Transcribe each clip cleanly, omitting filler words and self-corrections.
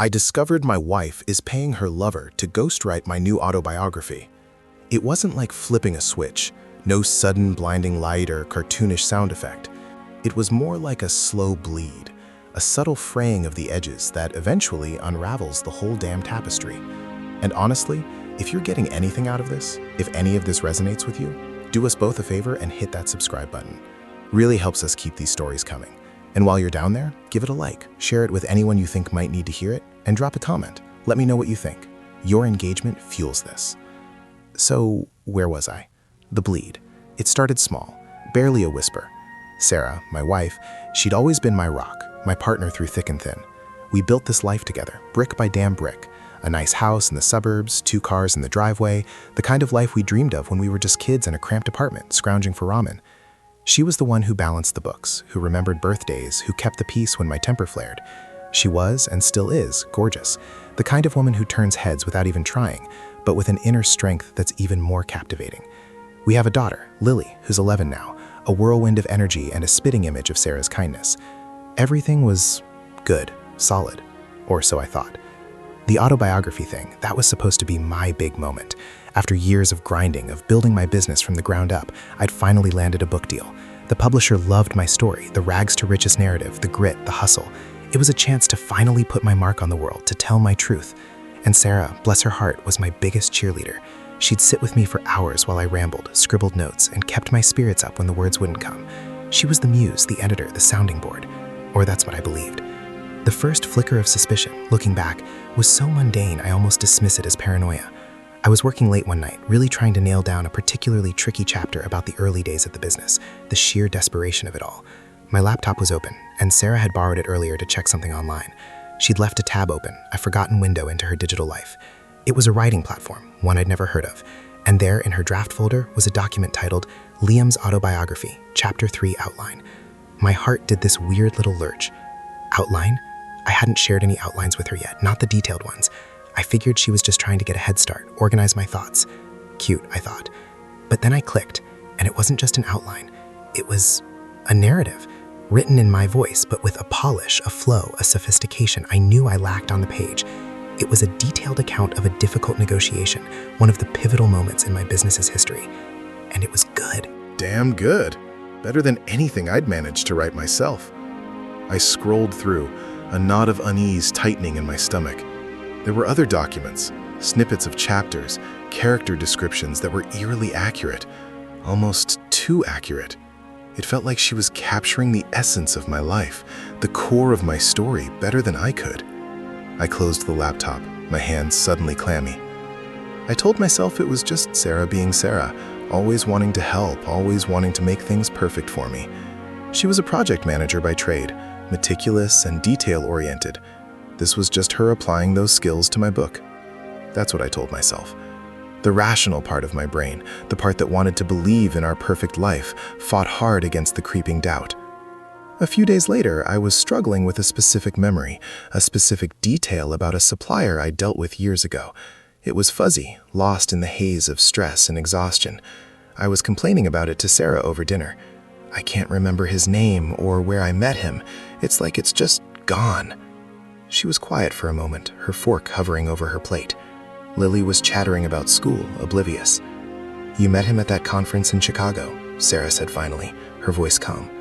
I discovered my wife is paying her lover to ghostwrite my new autobiography. It wasn't like flipping a switch, no sudden blinding light or cartoonish sound effect. It was more like a slow bleed, a subtle fraying of the edges that eventually unravels the whole damn tapestry. And honestly, if you're getting anything out of this, if any of this resonates with you, do us both a favor and hit that subscribe button. Really helps us keep these stories coming. And while you're down there, give it a like, share it with anyone you think might need to hear it, and drop a comment. Let me know what you think. Your engagement fuels this. So, where was I? The bleed. It started small, barely a whisper. Sarah, my wife, she'd always been my rock, my partner through thick and thin. We built this life together, brick by damn brick. A nice house in the suburbs, 2 cars in the driveway, the kind of life we dreamed of when we were just kids in a cramped apartment, scrounging for ramen. She was the one who balanced the books, who remembered birthdays, who kept the peace when my temper flared. She was, and still is, gorgeous, the kind of woman who turns heads without even trying, but with an inner strength that's even more captivating. We have a daughter, Lily, who's 11 now, a whirlwind of energy and a spitting image of Sarah's kindness. Everything was good, solid, or so I thought. The autobiography thing, that was supposed to be my big moment. After years of grinding, of building my business from the ground up, I'd finally landed a book deal. The publisher loved my story, the rags to riches narrative, the grit, the hustle. It was a chance to finally put my mark on the world, to tell my truth. And Sarah, bless her heart, was my biggest cheerleader. She'd sit with me for hours while I rambled, scribbled notes, and kept my spirits up when the words wouldn't come. She was the muse, the editor, the sounding board. Or that's what I believed. The first flicker of suspicion, looking back, was so mundane I almost dismiss it as paranoia. I was working late one night, really trying to nail down a particularly tricky chapter about the early days of the business, the sheer desperation of it all. My laptop was open, and Sarah had borrowed it earlier to check something online. She'd left a tab open, a forgotten window into her digital life. It was a writing platform, one I'd never heard of, and there in her draft folder was a document titled Liam's Autobiography, Chapter 3 Outline. My heart did this weird little lurch. Outline? I hadn't shared any outlines with her yet, not the detailed ones. I figured she was just trying to get a head start, organize my thoughts. Cute, I thought. But then I clicked, and it wasn't just an outline. It was a narrative, written in my voice, but with a polish, a flow, a sophistication I knew I lacked on the page. It was a detailed account of a difficult negotiation, one of the pivotal moments in my business's history. And it was good. Damn good. Better than anything I'd managed to write myself. I scrolled through, a knot of unease tightening in my stomach. There were other documents, snippets of chapters, character descriptions that were eerily accurate, almost too accurate. It felt like she was capturing the essence of my life, the core of my story, better than I could. I closed the laptop, my hands suddenly clammy. I told myself it was just Sarah being Sarah, always wanting to help, always wanting to make things perfect for me. She was a project manager by trade, meticulous and detail-oriented. This was just her applying those skills to my book. That's what I told myself. The rational part of my brain, the part that wanted to believe in our perfect life, fought hard against the creeping doubt. A few days later, I was struggling with a specific memory, a specific detail about a supplier I dealt with years ago. It was fuzzy, lost in the haze of stress and exhaustion. I was complaining about it to Sarah over dinner. I can't remember his name or where I met him. It's like it's just gone. She was quiet for a moment, her fork hovering over her plate. Lily was chattering about school, oblivious. "You met him at that conference in Chicago," Sarah said finally, her voice calm.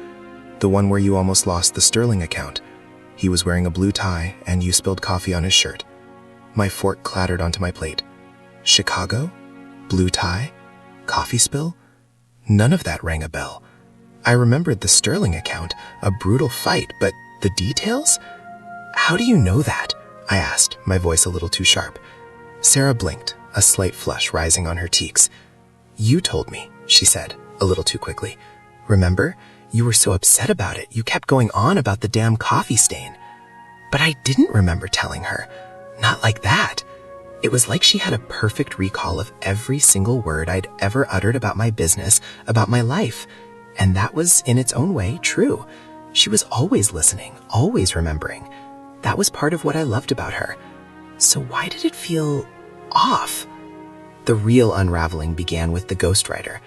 "The one where you almost lost the Sterling account. He was wearing a blue tie, and you spilled coffee on his shirt." My fork clattered onto my plate. Chicago? Blue tie? Coffee spill? None of that rang a bell. I remembered the Sterling account, a brutal fight, but the details? "How do you know that?" I asked, my voice a little too sharp. Sarah blinked, a slight flush rising on her cheeks. "You told me," she said, a little too quickly. "Remember? You were so upset about it, you kept going on about the damn coffee stain." But I didn't remember telling her. Not like that. It was like she had a perfect recall of every single word I'd ever uttered about my business, about my life. And that was, in its own way, true. She was always listening, always remembering. That was part of what I loved about her. So why did it feel off? The real unraveling began with the ghostwriter,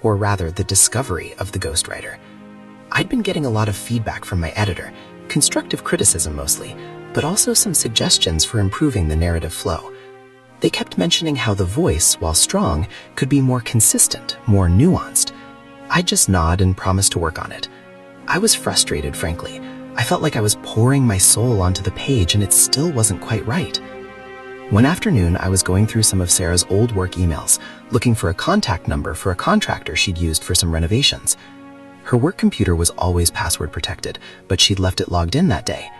or rather the discovery of the ghostwriter. I'd been getting a lot of feedback from my editor, constructive criticism mostly, but also some suggestions for improving the narrative flow. They kept mentioning how the voice, while strong, could be more consistent, more nuanced. I just nod and promised to work on it. I was frustrated, frankly. I felt like I was pouring my soul onto the page and it still wasn't quite right. One afternoon, I was going through some of Sarah's old work emails, looking for a contact number for a contractor she'd used for some renovations. Her work computer was always password protected, but she'd left it logged in that day.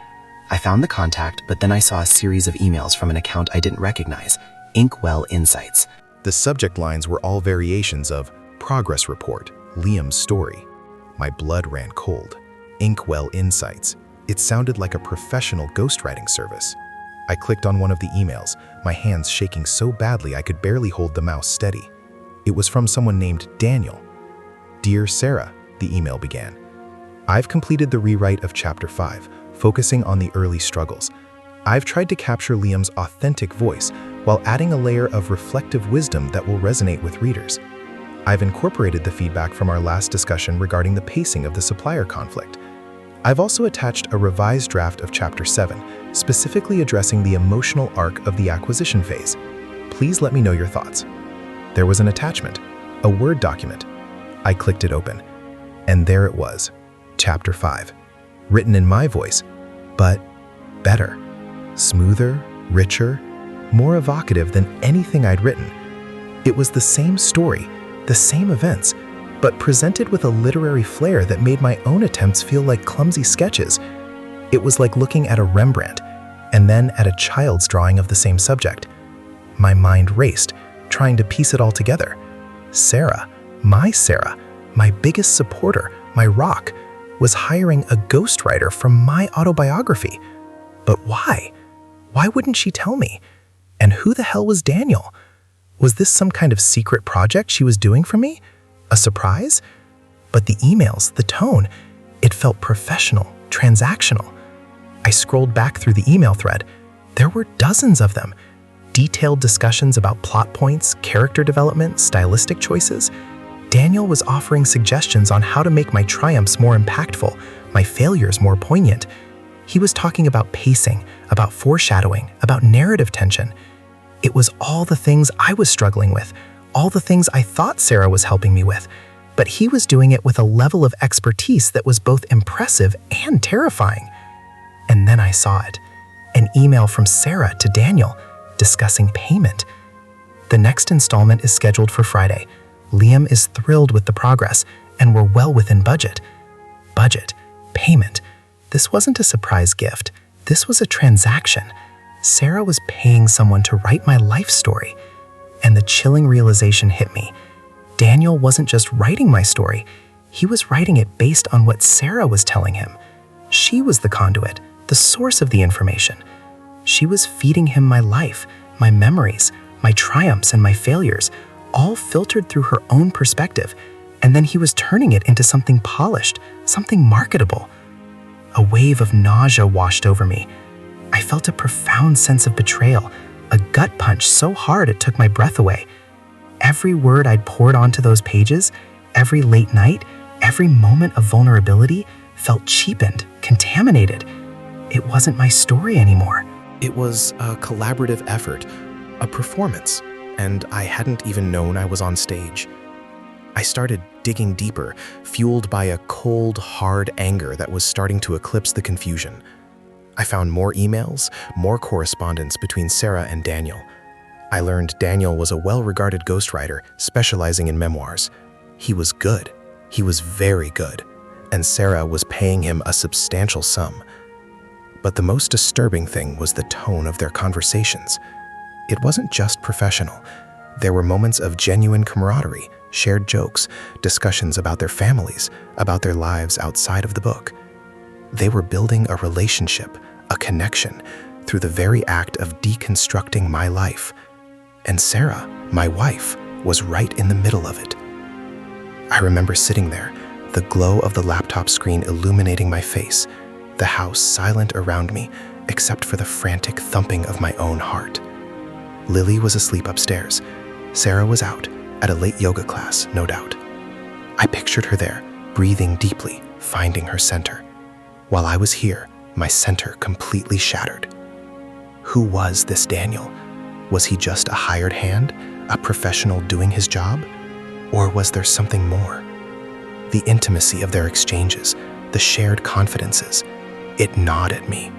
I found the contact, but then I saw a series of emails from an account I didn't recognize, Inkwell Insights. The subject lines were all variations of Progress Report, Liam's Story. My blood ran cold. Inkwell Insights. It sounded like a professional ghostwriting service. I clicked on one of the emails, my hands shaking so badly I could barely hold the mouse steady. It was from someone named Daniel. Dear Sarah, the email began. I've completed the rewrite of Chapter 5, focusing on the early struggles. I've tried to capture Liam's authentic voice while adding a layer of reflective wisdom that will resonate with readers. I've incorporated the feedback from our last discussion regarding the pacing of the supplier conflict. I've also attached a revised draft of Chapter 7, specifically addressing the emotional arc of the acquisition phase. Please let me know your thoughts. There was an attachment, a Word document. I clicked it open, and there it was, Chapter 5, written in my voice, but better, smoother, richer, more evocative than anything I'd written. It was the same story, the same events, but presented with a literary flair that made my own attempts feel like clumsy sketches. It was like looking at a Rembrandt, and then at a child's drawing of the same subject. My mind raced, trying to piece it all together. Sarah, my biggest supporter, my rock, was hiring a ghostwriter from my autobiography. But why? Why wouldn't she tell me? And who the hell was Daniel? Was this some kind of secret project she was doing for me? A surprise? But the emails, the tone, it felt professional, transactional. I scrolled back through the email thread. There were dozens of them. Detailed discussions about plot points, character development, stylistic choices. Daniel was offering suggestions on how to make my triumphs more impactful, my failures more poignant. He was talking about pacing, about foreshadowing, about narrative tension. It was all the things I was struggling with, all the things I thought Sarah was helping me with, but he was doing it with a level of expertise that was both impressive and terrifying. And then I saw it, an email from Sarah to Daniel discussing payment. The next installment is scheduled for Friday. Liam is thrilled with the progress, and we're well within budget. Budget, payment. This wasn't a surprise gift. This was a transaction. Sarah was paying someone to write my life story. And the chilling realization hit me. Daniel wasn't just writing my story. He was writing it based on what Sarah was telling him. She was the conduit, the source of the information. She was feeding him my life, my memories, my triumphs and my failures, all filtered through her own perspective. And then he was turning it into something polished, something marketable. A wave of nausea washed over me. I felt a profound sense of betrayal, a gut punch so hard it took my breath away. Every word I'd poured onto those pages, every late night, every moment of vulnerability felt cheapened, contaminated. It wasn't my story anymore. It was a collaborative effort, a performance, and I hadn't even known I was on stage. I started digging deeper, fueled by a cold, hard anger that was starting to eclipse the confusion. I found more emails, more correspondence between Sarah and Daniel. I learned Daniel was a well-regarded ghostwriter specializing in memoirs. He was good. He was very good. And Sarah was paying him a substantial sum. But the most disturbing thing was the tone of their conversations. It wasn't just professional. There were moments of genuine camaraderie, shared jokes, discussions about their families, about their lives outside of the book. They were building a relationship, a connection, through the very act of deconstructing my life. And Sarah, my wife, was right in the middle of it. I remember sitting there, the glow of the laptop screen illuminating my face, the house silent around me, except for the frantic thumping of my own heart. Lily was asleep upstairs. Sarah was out, at a late yoga class, no doubt. I pictured her there, breathing deeply, finding her center. While I was here, my center completely shattered. Who was this Daniel? Was he just a hired hand, a professional doing his job? Or was there something more? The intimacy of their exchanges, the shared confidences, it gnawed at me.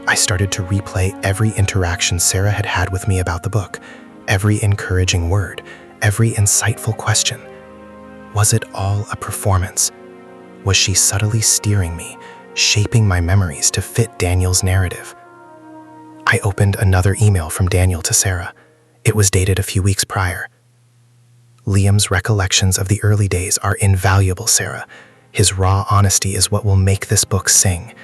I started to replay every interaction Sarah had had with me about the book, every encouraging word, every insightful question. Was it all a performance? Was she subtly steering me, shaping my memories to fit Daniel's narrative? I opened another email from Daniel to Sarah. It was dated a few weeks prior. Liam's recollections of the early days are invaluable, Sarah. His raw honesty is what will make this book sing.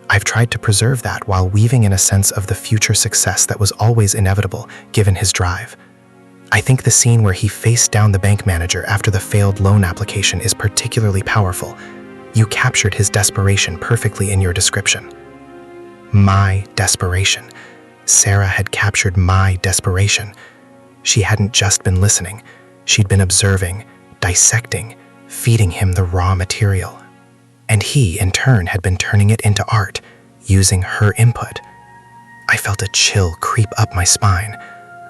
I've tried to preserve that while weaving in a sense of the future success that was always inevitable, given his drive. I think the scene where he faced down the bank manager after the failed loan application is particularly powerful. You captured his desperation perfectly in your description. My desperation. Sarah had captured my desperation. She hadn't just been listening. She'd been observing, dissecting, feeding him the raw material. And he, in turn, had been turning it into art, using her input. I felt a chill creep up my spine.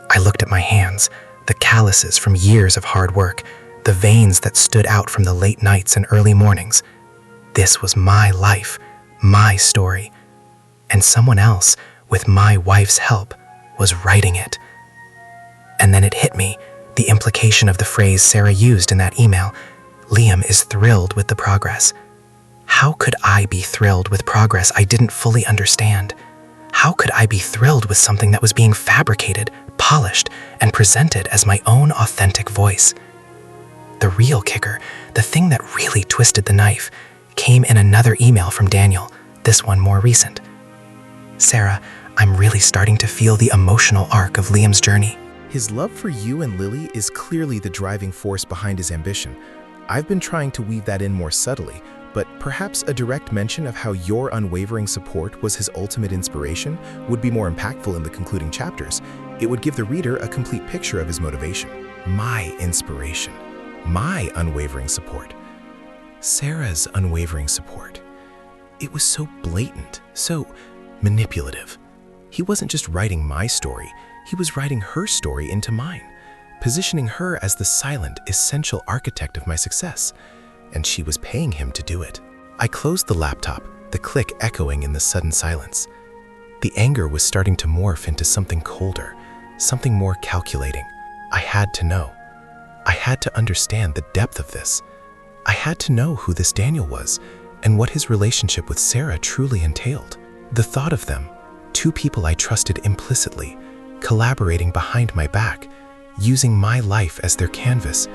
I looked at my hands, the calluses from years of hard work, the veins that stood out from the late nights and early mornings. This was my life, my story. And someone else, with my wife's help, was writing it. And then it hit me, the implication of the phrase Sarah used in that email. Liam is thrilled with the progress. How could I be thrilled with progress I didn't fully understand? How could I be thrilled with something that was being fabricated, polished, and presented as my own authentic voice? The real kicker, the thing that really twisted the knife, came in another email from Daniel, this one more recent. Sarah, I'm really starting to feel the emotional arc of Liam's journey. His love for you and Lily is clearly the driving force behind his ambition. I've been trying to weave that in more subtly, but perhaps a direct mention of how your unwavering support was his ultimate inspiration would be more impactful in the concluding chapters. It would give the reader a complete picture of his motivation. My inspiration. My unwavering support. Sarah's unwavering support. It was so blatant, so manipulative. He wasn't just writing my story, he was writing her story into mine, positioning her as the silent, essential architect of my success, and she was paying him to do it. I closed the laptop, the click echoing in the sudden silence. The anger was starting to morph into something colder, something more calculating. I had to know. I had to understand the depth of this. I had to know who this Daniel was and what his relationship with Sarah truly entailed. The thought of them, two people I trusted implicitly, collaborating behind my back, using my life as their canvas,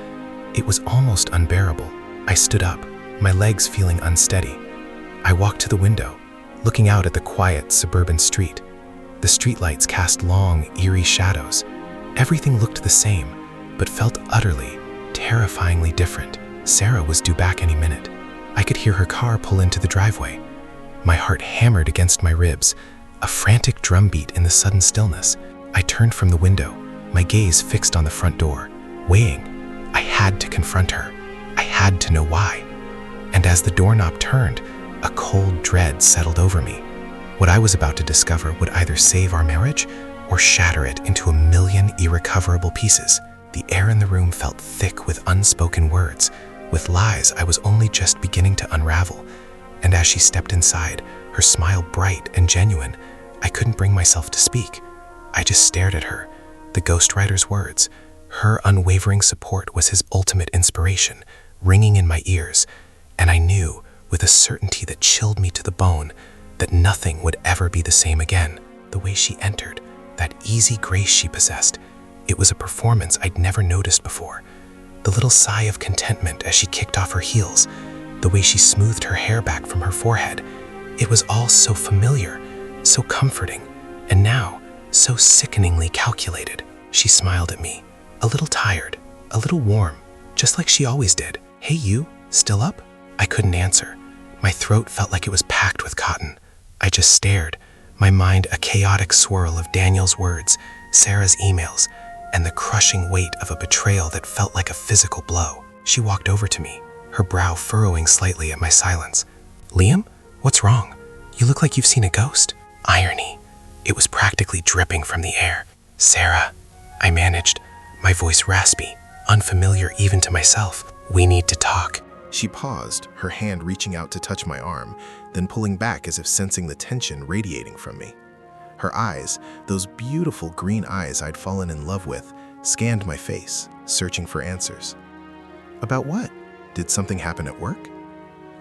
it was almost unbearable. I stood up, my legs feeling unsteady. I walked to the window, looking out at the quiet suburban street. The streetlights cast long, eerie shadows. Everything looked the same, but felt utterly, terrifyingly different. Sarah was due back any minute. I could hear her car pull into the driveway. My heart hammered against my ribs, a frantic drumbeat in the sudden stillness. I turned from the window, my gaze fixed on the front door, weighing. I had to confront her. I had to know why. And as the doorknob turned, a cold dread settled over me. What I was about to discover would either save our marriage or shatter it into a million irrecoverable pieces. The air in the room felt thick with unspoken words, with lies I was only just beginning to unravel. And as she stepped inside, her smile bright and genuine, I couldn't bring myself to speak. I just stared at her. The ghostwriter's words, her unwavering support was his ultimate inspiration, ringing in my ears, and I knew, with a certainty that chilled me to the bone, that nothing would ever be the same again. The way she entered, that easy grace she possessed, it was a performance I'd never noticed before. The little sigh of contentment as she kicked off her heels, the way she smoothed her hair back from her forehead, it was all so familiar, so comforting, and now, so sickeningly calculated. She smiled at me, a little tired, a little warm, just like she always did. Hey you, still up? I couldn't answer. My throat felt like it was packed with cotton. I just stared, my mind a chaotic swirl of Daniel's words, Sarah's emails, and the crushing weight of a betrayal that felt like a physical blow. She walked over to me, her brow furrowing slightly at my silence. Liam, what's wrong? You look like you've seen a ghost. Irony. It was practically dripping from the air. Sarah, I managed, my voice raspy, unfamiliar even to myself. We need to talk. She paused, her hand reaching out to touch my arm, then pulling back as if sensing the tension radiating from me. Her eyes, those beautiful green eyes I'd fallen in love with, scanned my face, searching for answers. About what? Did something happen at work?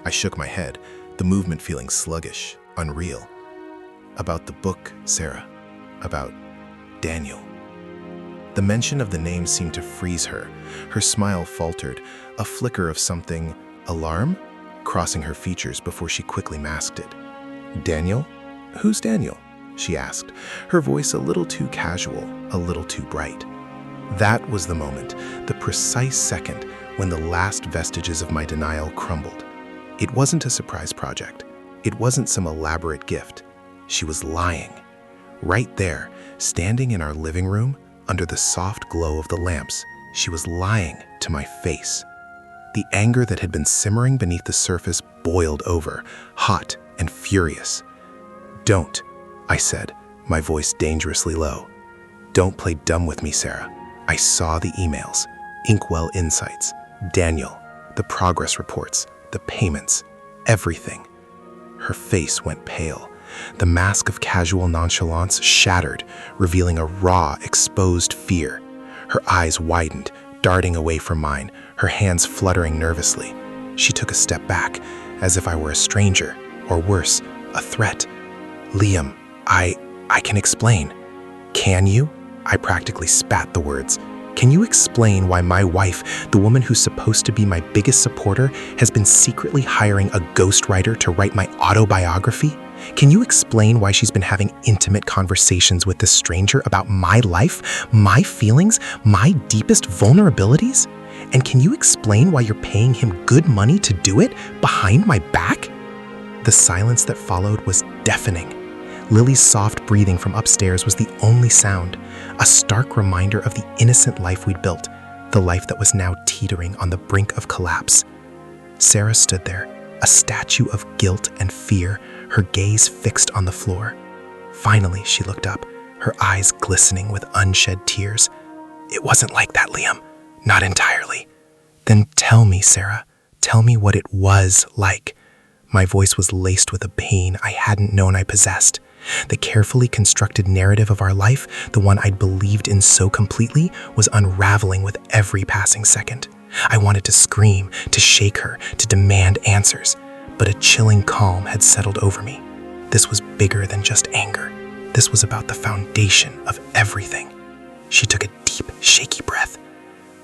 I shook my head, the movement feeling sluggish, unreal. About the book, Sarah. About Daniel. The mention of the name seemed to freeze her. Her smile faltered, a flicker of something, alarm, crossing her features before she quickly masked it. Daniel? Who's Daniel? She asked, her voice a little too casual, a little too bright. That was the moment, the precise second, when the last vestiges of my denial crumbled. It wasn't a surprise project. It wasn't some elaborate gift. She was lying. Right there, standing in our living room, under the soft glow of the lamps, she was lying to my face. The anger that had been simmering beneath the surface boiled over, hot and furious. Don't, I said, my voice dangerously low. Don't play dumb with me, Sarah. I saw the emails, Inkwell Insights, Daniel, the progress reports, the payments, everything. Her face went pale. The mask of casual nonchalance shattered, revealing a raw, exposed fear. Her eyes widened, darting away from mine, her hands fluttering nervously. She took a step back, as if I were a stranger, or worse, a threat. Liam, I can explain. Can you? I practically spat the words. Can you explain why my wife, the woman who's supposed to be my biggest supporter, has been secretly hiring a ghostwriter to write my autobiography? Can you explain why she's been having intimate conversations with this stranger about my life, my feelings, my deepest vulnerabilities? And can you explain why you're paying him good money to do it behind my back? The silence that followed was deafening. Lily's soft breathing from upstairs was the only sound, a stark reminder of the innocent life we'd built, the life that was now teetering on the brink of collapse. Sarah stood there, a statue of guilt and fear, her gaze fixed on the floor. Finally, she looked up, her eyes glistening with unshed tears. It wasn't like that, Liam. Not entirely. Then tell me, Sarah. Tell me what it was like. My voice was laced with a pain I hadn't known I possessed. The carefully constructed narrative of our life, the one I'd believed in so completely, was unraveling with every passing second. I wanted to scream, to shake her, to demand answers, but a chilling calm had settled over me. This was bigger than just anger. This was about the foundation of everything. She took a deep, shaky breath.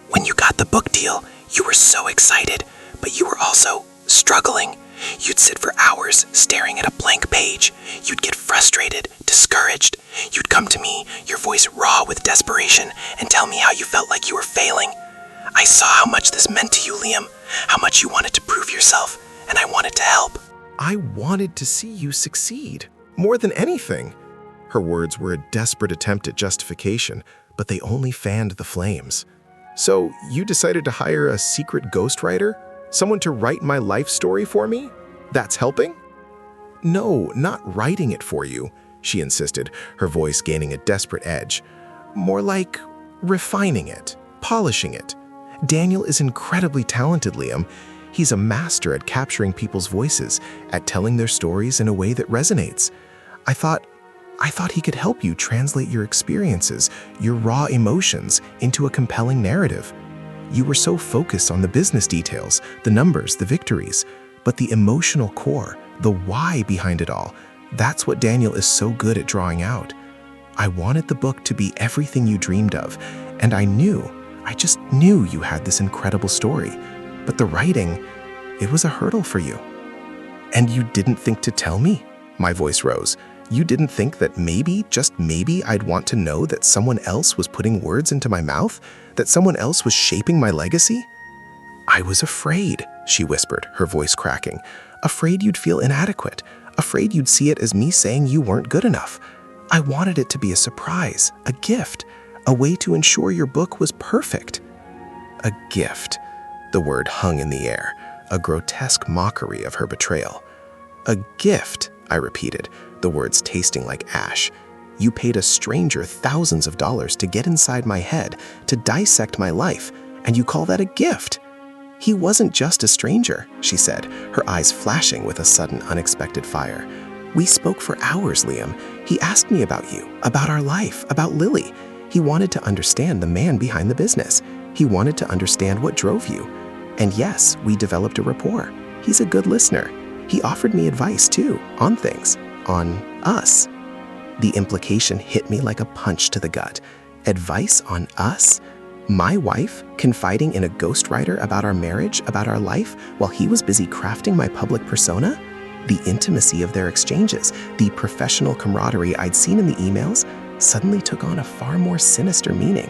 When you got the book deal, you were so excited, but you were also struggling. You'd sit for hours staring at a blank page. You'd get frustrated, discouraged. You'd come to me, your voice raw with desperation, and tell me how you felt like you were failing. I saw how much this meant to you, Liam, how much you wanted to prove yourself, and I wanted to help. I wanted to see you succeed, more than anything. Her words were a desperate attempt at justification, but they only fanned the flames. So you decided to hire a secret ghostwriter? Someone to write my life story for me? That's helping? No, not writing it for you, she insisted, her voice gaining a desperate edge. More like refining it, polishing it. Daniel is incredibly talented, Liam. He's a master at capturing people's voices, at telling their stories in a way that resonates. I thought he could help you translate your experiences, your raw emotions, into a compelling narrative. You were so focused on the business details, the numbers, the victories, but the emotional core, the why behind it all, that's what Daniel is so good at drawing out. I wanted the book to be everything you dreamed of, and I just knew you had this incredible story. But the writing, it was a hurdle for you. And you didn't think to tell me? My voice rose. You didn't think that maybe, just maybe, I'd want to know that someone else was putting words into my mouth? That someone else was shaping my legacy? I was afraid, she whispered, her voice cracking. Afraid you'd feel inadequate. Afraid you'd see it as me saying you weren't good enough. I wanted it to be a surprise, a gift, a way to ensure your book was perfect. A gift. The word hung in the air, a grotesque mockery of her betrayal. A gift, I repeated, the words tasting like ash. You paid a stranger thousands of dollars to get inside my head, to dissect my life, and you call that a gift? He wasn't just a stranger, she said, her eyes flashing with a sudden, unexpected fire. We spoke for hours, Liam. He asked me about you, about our life, about Lily. He wanted to understand the man behind the business. He wanted to understand what drove you. And yes, we developed a rapport. He's a good listener. He offered me advice, too, on things, on us. The implication hit me like a punch to the gut. Advice on us? My wife confiding in a ghostwriter about our marriage, about our life, while he was busy crafting my public persona? The intimacy of their exchanges, the professional camaraderie I'd seen in the emails, suddenly took on a far more sinister meaning.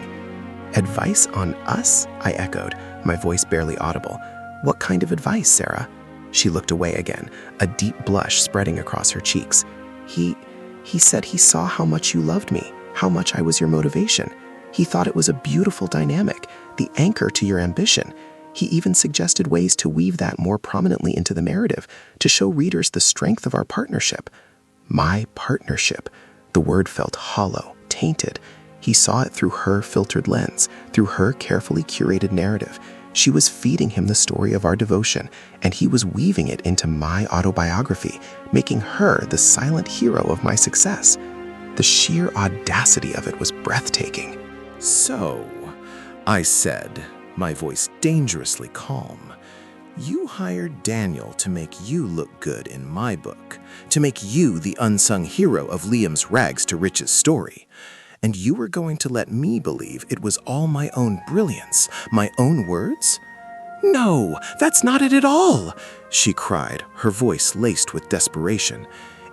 Advice on us? I echoed, my voice barely audible. What kind of advice, Sarah? She looked away again, a deep blush spreading across her cheeks. He said he saw how much you loved me, how much I was your motivation. He thought it was a beautiful dynamic, the anchor to your ambition. He even suggested ways to weave that more prominently into the narrative, to show readers the strength of our partnership. My partnership. The word felt hollow, tainted. He saw it through her filtered lens, through her carefully curated narrative. She was feeding him the story of our devotion, and he was weaving it into my autobiography, making her the silent hero of my success. The sheer audacity of it was breathtaking. So, I said, my voice dangerously calm, you hired Daniel to make you look good in my book, to make you the unsung hero of Liam's rags to riches story. And you were going to let me believe it was all my own brilliance, my own words? No, that's not it at all, she cried, her voice laced with desperation.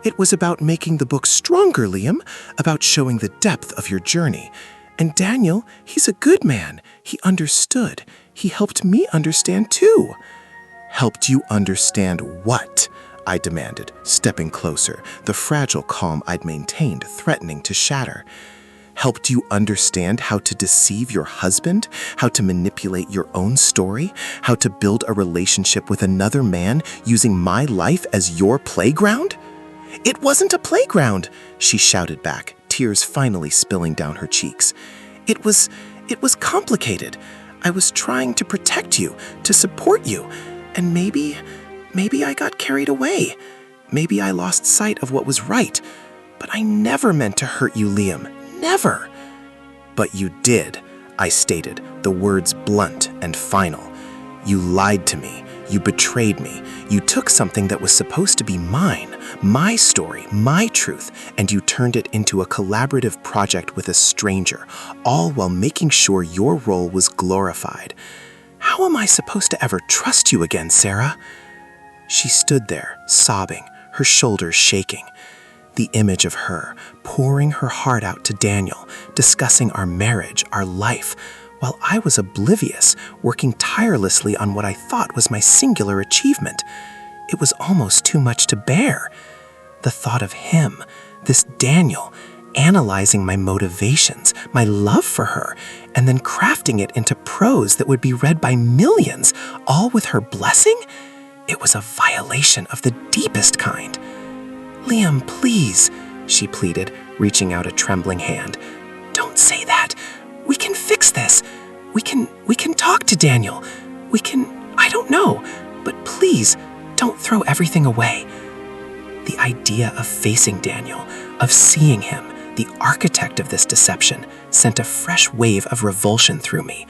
It was about making the book stronger, Liam, about showing the depth of your journey. And Daniel, he's a good man. He understood. He helped me understand too. Helped you understand what? I demanded, stepping closer, the fragile calm I'd maintained threatening to shatter. Helped you understand how to deceive your husband, how to manipulate your own story, how to build a relationship with another man using my life as your playground? It wasn't a playground, she shouted back, tears finally spilling down her cheeks. It was complicated. I was trying to protect you, to support you, and maybe I got carried away. Maybe I lost sight of what was right, but I never meant to hurt you, Liam. Never. But you did, I stated, the words blunt and final. You lied to me. You betrayed me. You took something that was supposed to be mine, my story, my truth, and you turned it into a collaborative project with a stranger, all while making sure your role was glorified. How am I supposed to ever trust you again, Sarah? She stood there, sobbing, her shoulders shaking. The image of her, pouring her heart out to Daniel, discussing our marriage, our life, while I was oblivious, working tirelessly on what I thought was my singular achievement. It was almost too much to bear. The thought of him, this Daniel, analyzing my motivations, my love for her, and then crafting it into prose that would be read by millions, all with her blessing? It was a violation of the deepest kind. Liam, please, she pleaded, reaching out a trembling hand. Don't say that. We can fix this. We can talk to Daniel. I don't know, but please, don't throw everything away. The idea of facing Daniel, of seeing him, the architect of this deception, sent a fresh wave of revulsion through me.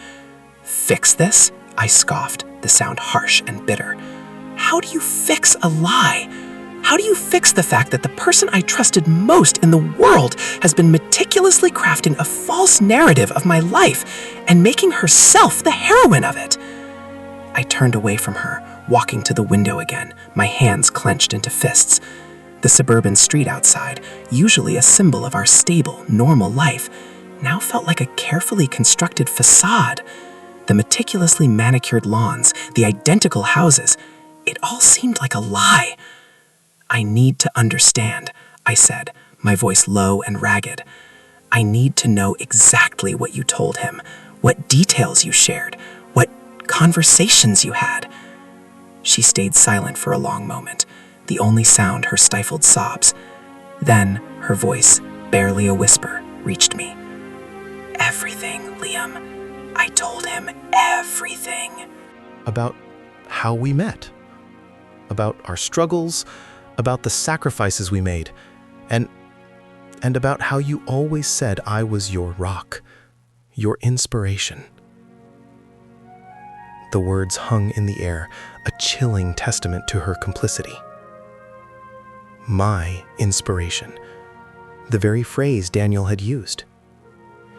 Fix this? I scoffed, the sound harsh and bitter. How do you fix a lie? How do you fix the fact that the person I trusted most in the world has been meticulously crafting a false narrative of my life and making herself the heroine of it? I turned away from her, walking to the window again, my hands clenched into fists. The suburban street outside, usually a symbol of our stable, normal life, now felt like a carefully constructed facade. The meticulously manicured lawns, the identical houses, it all seemed like a lie. I need to understand, I said, my voice low and ragged. I need to know exactly what you told him, what details you shared, what conversations you had. She stayed silent for a long moment, the only sound her stifled sobs. Then her voice, barely a whisper, reached me. "Everything, Liam. I told him everything." About how we met, about our struggles, about the sacrifices we made, and about how you always said I was your rock, your inspiration. The words hung in the air, a chilling testament to her complicity. My inspiration, the very phrase Daniel had used.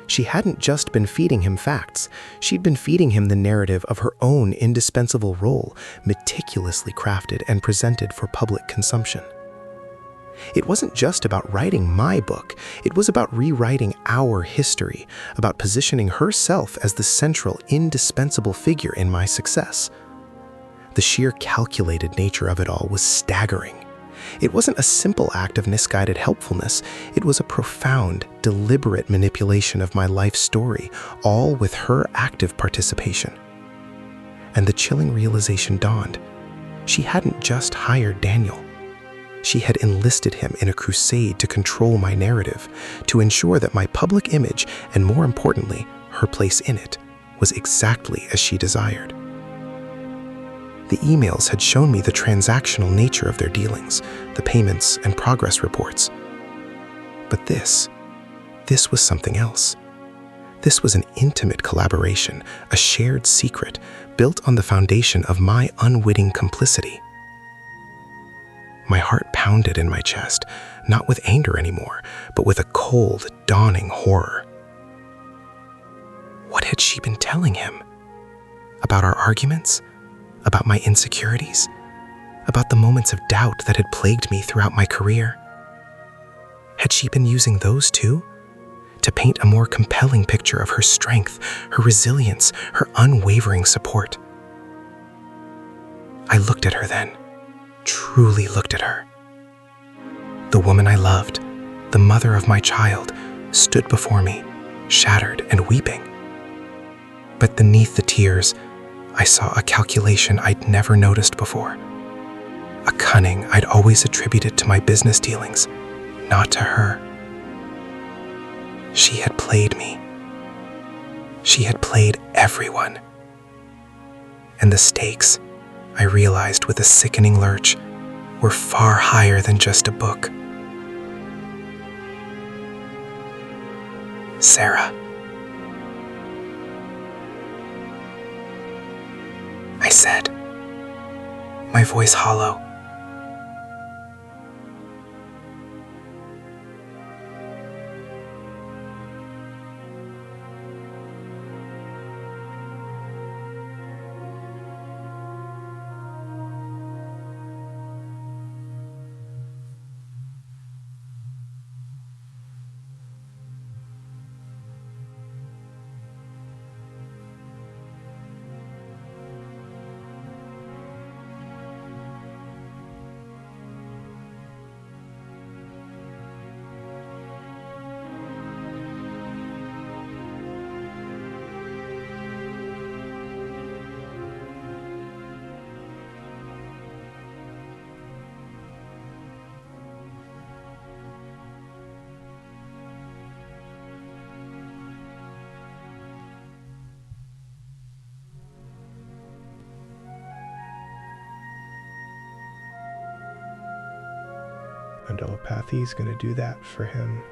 She hadn't just been feeding him facts, she'd been feeding him the narrative of her own indispensable role, meticulously crafted and presented for public consumption. It wasn't just about writing my book, it was about rewriting our history, about positioning herself as the central, indispensable figure in my success. The sheer calculated nature of it all was staggering. It wasn't a simple act of misguided helpfulness, it was a profound, deliberate manipulation of my life story, all with her active participation. And the chilling realization dawned. She hadn't just hired Daniel. She had enlisted him in a crusade to control my narrative, to ensure that my public image, and more importantly, her place in it, was exactly as she desired. The emails had shown me the transactional nature of their dealings, the payments and progress reports. But this was something else. This was an intimate collaboration, a shared secret, built on the foundation of my unwitting complicity. My heart pounded in my chest, not with anger anymore, but with a cold, dawning horror. What had she been telling him? About our arguments? About my insecurities? About the moments of doubt that had plagued me throughout my career? Had she been using those too? To paint a more compelling picture of her strength, her resilience, her unwavering support? I looked at her then, truly looked at her. The woman I loved, the mother of my child, stood before me, shattered and weeping. But beneath the tears, I saw a calculation I'd never noticed before. A cunning I'd always attributed to my business dealings, not to her. She had played me. She had played everyone. And the stakes, I realized with a sickening lurch, were far higher than just a book. Sarah. I said, my voice hollow. And telepathy is going to do that for him.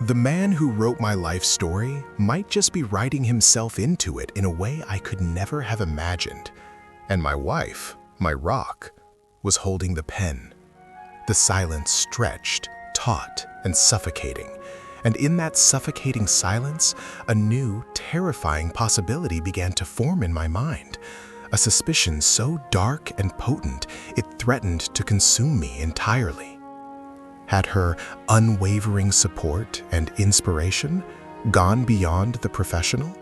The man who wrote my life story might just be writing himself into it in a way I could never have imagined. And my wife, my rock, was holding the pen. The silence stretched, taut, and suffocating. And in that suffocating silence, a new, terrifying possibility began to form in my mind. A suspicion so dark and potent, it threatened to consume me entirely. Had her unwavering support and inspiration gone beyond the professional?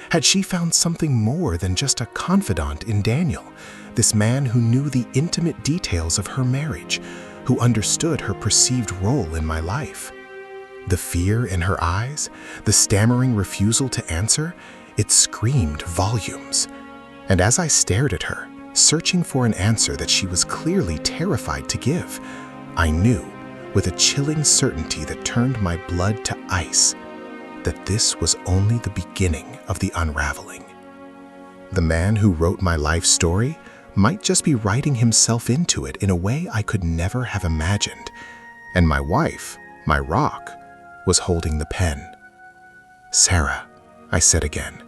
Had she found something more than just a confidant in Daniel, this man who knew the intimate details of her marriage, who understood her perceived role in my life? The fear in her eyes, the stammering refusal to answer, it screamed volumes. And as I stared at her, searching for an answer that she was clearly terrified to give, I knew, with a chilling certainty that turned my blood to ice, that this was only the beginning of the unraveling. The man who wrote my life story might just be writing himself into it in a way I could never have imagined, and my wife, my rock, was holding the pen. "Sarah," I said again,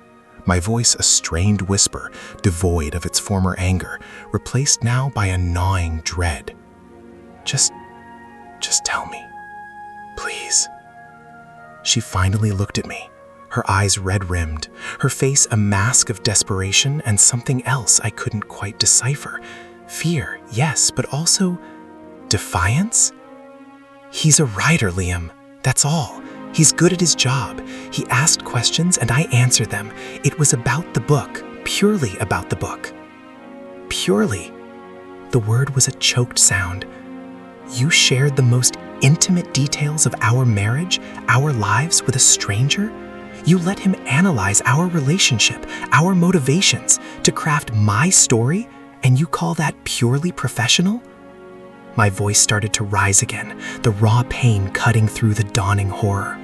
my voice a strained whisper, devoid of its former anger, replaced now by a gnawing dread. Just tell me, please." She finally looked at me, her eyes red-rimmed, her face a mask of desperation and something else I couldn't quite decipher. Fear, yes, but also defiance? "He's a writer, Liam. That's all. He's good at his job. He asked questions and I answered them. It was about the book, purely about the book." Purely. The word was a choked sound. You shared the most intimate details of our marriage, our lives with a stranger? You let him analyze our relationship, our motivations, to craft my story, and you call that purely professional? My voice started to rise again, the raw pain cutting through the dawning horror.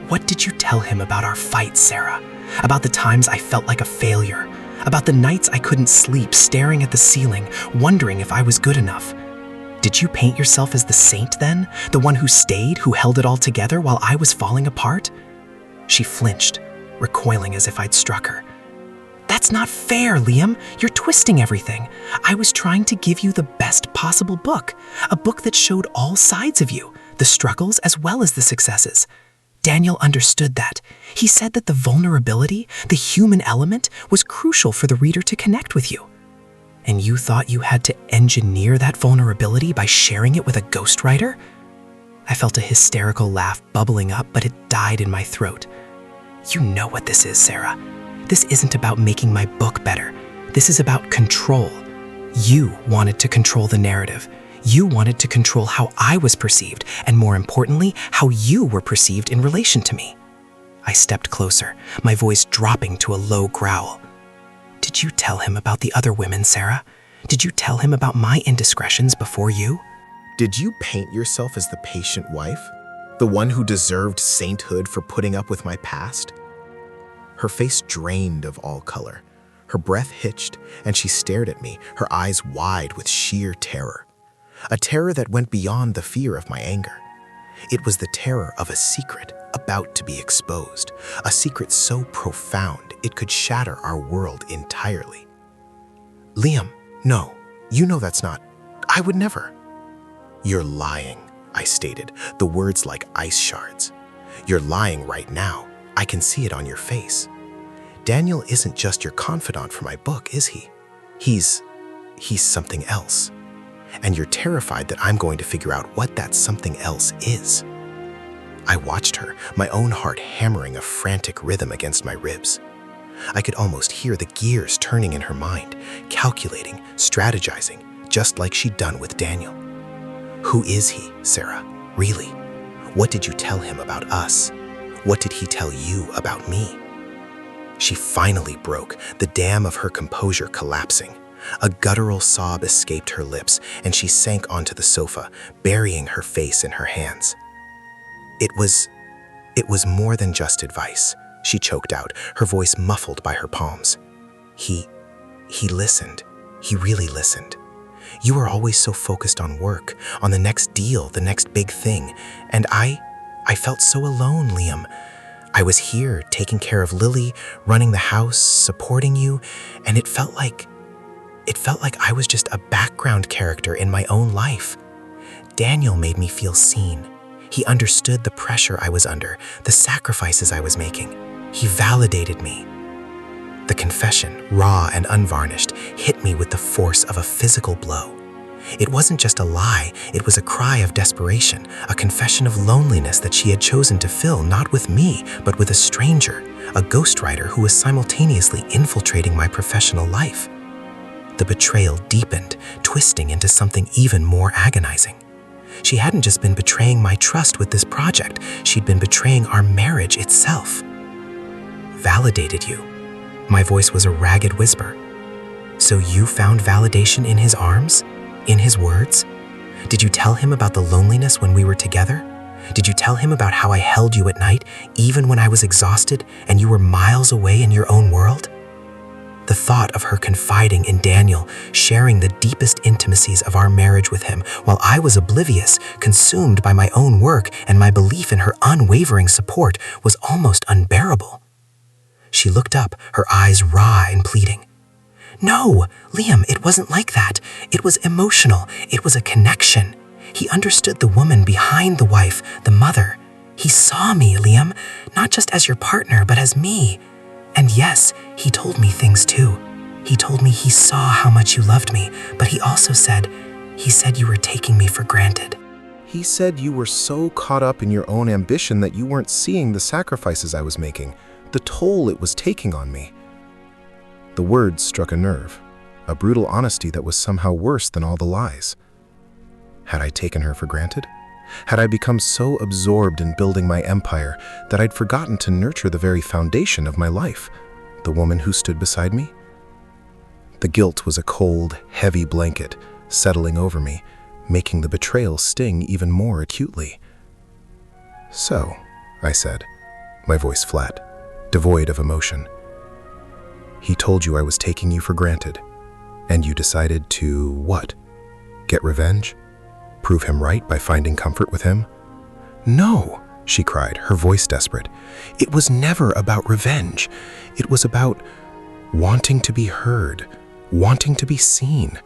"What did you tell him about our fights, Sarah? About the times I felt like a failure? About the nights I couldn't sleep, staring at the ceiling, wondering if I was good enough? Did you paint yourself as the saint then? The one who stayed, who held it all together while I was falling apart?" She flinched, recoiling as if I'd struck her. "That's not fair, Liam. You're twisting everything. I was trying to give you the best possible book, a book that showed all sides of you, the struggles as well as the successes. Daniel understood that. He said that the vulnerability, the human element, was crucial for the reader to connect with you. And you thought you had to engineer that vulnerability by sharing it with a ghostwriter?" I felt a hysterical laugh bubbling up, but it died in my throat. "You know what this is, Sarah. This isn't about making my book better. This is about control. You wanted to control the narrative. You wanted to control how I was perceived, and more importantly, how you were perceived in relation to me." I stepped closer, my voice dropping to a low growl. "Did you tell him about the other women, Sarah? Did you tell him about my indiscretions before you?" Did you paint yourself as the patient wife? The one who deserved sainthood for putting up with my past? Her face drained of all color. Her breath hitched, and she stared at me, her eyes wide with sheer terror. A terror that went beyond the fear of my anger. It was the terror of a secret about to be exposed, a secret so profound it could shatter our world entirely. "Liam, no, you know that's not. I would never." "You're lying," I stated, the words like ice shards. "You're lying right now. I can see it on your face. Daniel isn't just your confidant for my book, is he? He's something else. And you're terrified that I'm going to figure out what that something else is." I watched her, my own heart hammering a frantic rhythm against my ribs. I could almost hear the gears turning in her mind, calculating, strategizing, just like she'd done with Daniel. "Who is he, Sarah? Really? What did you tell him about us? What did he tell you about me?" She finally broke, the dam of her composure collapsing. A guttural sob escaped her lips, and she sank onto the sofa, burying her face in her hands. It was more than just advice," she choked out, her voice muffled by her palms. He listened. He really listened. You were always so focused on work, on the next deal, the next big thing, and I I felt so alone, Liam. I was here, taking care of Lily, running the house, supporting you, and it felt like I was just a background character in my own life. Daniel made me feel seen. He understood the pressure I was under, the sacrifices I was making. He validated me. The confession, raw and unvarnished, hit me with the force of a physical blow. It wasn't just a lie, it was a cry of desperation, a confession of loneliness that she had chosen to fill not with me, but with a stranger, a ghostwriter who was simultaneously infiltrating my professional life. The betrayal deepened, twisting into something even more agonizing. She hadn't just been betraying my trust with this project, she'd been betraying our marriage itself. Validated you. My voice was a ragged whisper. So you found validation in his arms? In his words? Did you tell him about the loneliness when we were together? Did you tell him about how I held you at night, even when I was exhausted and you were miles away in your own world? The thought of her confiding in Daniel, sharing the deepest intimacies of our marriage with him, while I was oblivious, consumed by my own work and my belief in her unwavering support, was almost unbearable. She looked up, her eyes raw and pleading. No, Liam, it wasn't like that. It was emotional. It was a connection. He understood the woman behind the wife, the mother. He saw me, Liam, not just as your partner, but as me. And yes, he told me things too. He told me he saw how much you loved me, but he also said you were taking me for granted. He said you were so caught up in your own ambition that you weren't seeing the sacrifices I was making, the toll it was taking on me. The words struck a nerve, a brutal honesty that was somehow worse than all the lies. Had I taken her for granted? Had I become so absorbed in building my empire that I'd forgotten to nurture the very foundation of my life, the woman who stood beside me? The guilt was a cold, heavy blanket settling over me, making the betrayal sting even more acutely. So, I said, my voice flat, devoid of emotion. He told you I was taking you for granted, and you decided to what? Get revenge? Prove him right by finding comfort with him? No, she cried, her voice desperate. It was never about revenge. It was about wanting to be heard, wanting to be seen.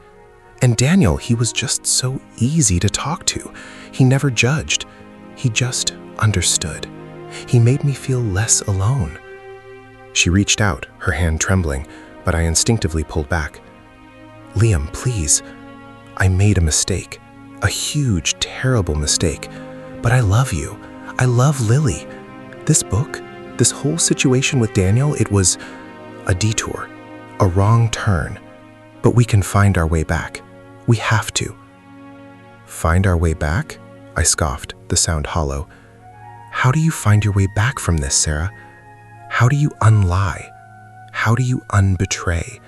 And Daniel, he was just so easy to talk to. He never judged. He just understood. He made me feel less alone. She reached out, her hand trembling, but I instinctively pulled back. Liam, please. I made a mistake. A huge, terrible mistake. But I love you. I love Lily. This book, this whole situation with Daniel, it was a detour, a wrong turn. But we can find our way back. We have to. Find our way back? I scoffed, the sound hollow. How do you find your way back from this, Sarah? How do you unlie? How do you unbetray?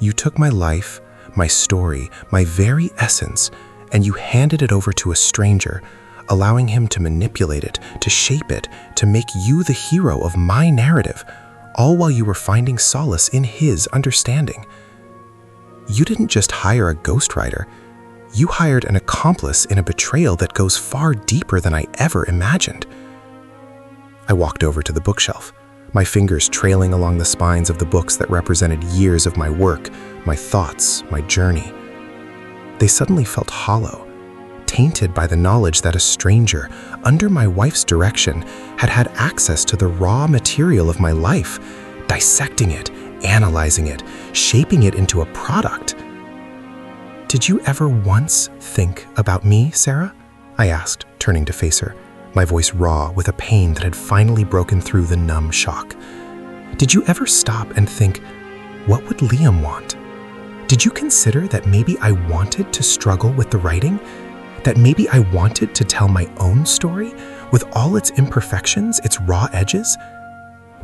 You took my life, my story, my very essence, and you handed it over to a stranger, allowing him to manipulate it, to shape it, to make you the hero of my narrative, all while you were finding solace in his understanding. You didn't just hire a ghostwriter. You hired an accomplice in a betrayal that goes far deeper than I ever imagined. I walked over to the bookshelf, my fingers trailing along the spines of the books that represented years of my work, my thoughts, my journey. They suddenly felt hollow, tainted by the knowledge that a stranger, under my wife's direction, had had access to the raw material of my life, dissecting it, analyzing it, shaping it into a product. Did you ever once think about me, Sarah? I asked, turning to face her, my voice raw with a pain that had finally broken through the numb shock. Did you ever stop and think, what would Liam want? Did you consider that maybe I wanted to struggle with the writing? That maybe I wanted to tell my own story with all its imperfections, its raw edges?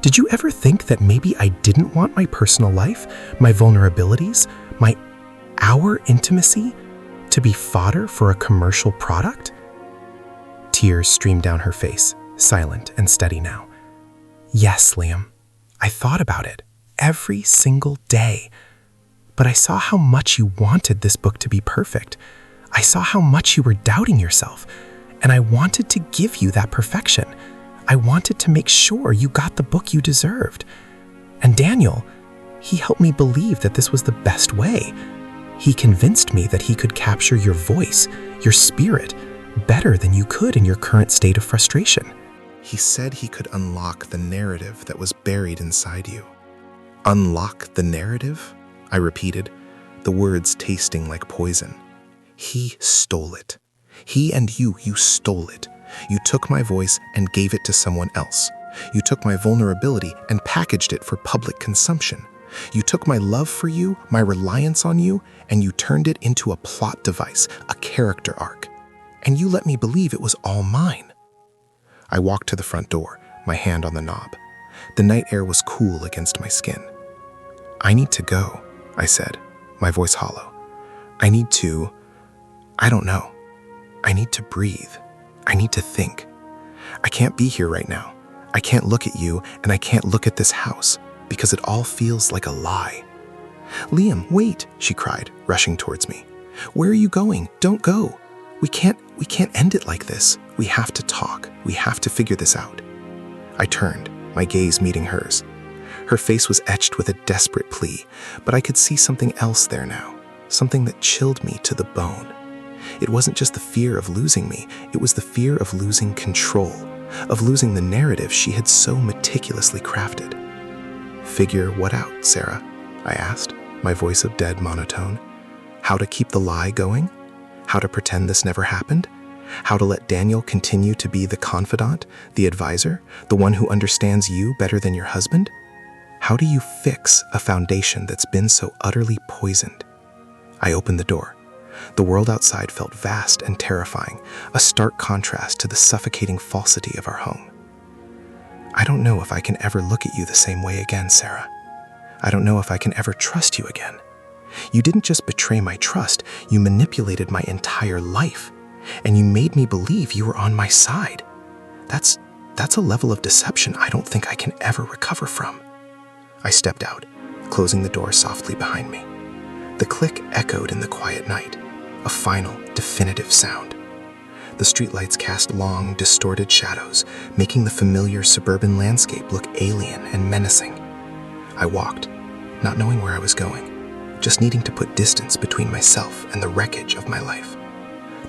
Did you ever think that maybe I didn't want my personal life, my vulnerabilities, our intimacy to be fodder for a commercial product? Tears streamed down her face, silent and steady now. Yes, Liam, I thought about it every single day. But I saw how much you wanted this book to be perfect. I saw how much you were doubting yourself. And I wanted to give you that perfection. I wanted to make sure you got the book you deserved. And Daniel, he helped me believe that this was the best way. He convinced me that he could capture your voice, your spirit, better than you could in your current state of frustration. He said he could unlock the narrative that was buried inside you. Unlock the narrative? I repeated, the words tasting like poison. He stole it. He and you stole it. You took my voice and gave it to someone else. You took my vulnerability and packaged it for public consumption. You took my love for you, my reliance on you, and you turned it into a plot device, a character arc. And you let me believe it was all mine. I walked to the front door, my hand on the knob. The night air was cool against my skin. I need to go, I said, my voice hollow. I don't know. I need to breathe. I need to think. I can't be here right now. I can't look at you, and I can't look at this house, because it all feels like a lie. Liam, wait, she cried, rushing towards me. Where are you going? Don't go. We can't end it like this. We have to talk. We have to figure this out. I turned, my gaze meeting hers. Her face was etched with a desperate plea, but I could see something else there now, something that chilled me to the bone. It wasn't just the fear of losing me, it was the fear of losing control, of losing the narrative she had so meticulously crafted. Figure what out, Sarah? I asked, my voice of dead monotone. How to keep the lie going? How to pretend this never happened? How to let Daniel continue to be the confidant, the advisor, the one who understands you better than your husband? How do you fix a foundation that's been so utterly poisoned? I opened the door. The world outside felt vast and terrifying, a stark contrast to the suffocating falsity of our home. I don't know if I can ever look at you the same way again, Sarah. I don't know if I can ever trust you again. You didn't just betray my trust, you manipulated my entire life, and you made me believe you were on my side. That's a level of deception I don't think I can ever recover from. I stepped out, closing the door softly behind me. The click echoed in the quiet night, a final, definitive sound. The streetlights cast long, distorted shadows, making the familiar suburban landscape look alien and menacing. I walked, not knowing where I was going, just needing to put distance between myself and the wreckage of my life.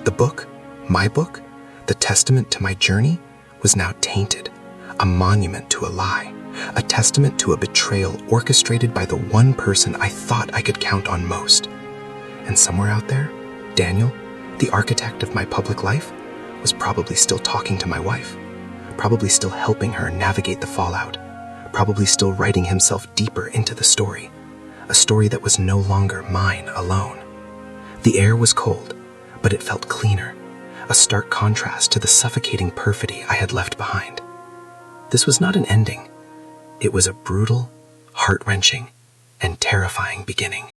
The book, my book, the testament to my journey, was now tainted, a monument to a lie, a testament to a betrayal orchestrated by the one person I thought I could count on most. And somewhere out there, Daniel, the architect of my public life, was probably still talking to my wife, probably still helping her navigate the fallout, probably still writing himself deeper into the story, a story that was no longer mine alone. The air was cold, but it felt cleaner, a stark contrast to the suffocating perfidy I had left behind. This was not an ending. It was a brutal, heart-wrenching, and terrifying beginning.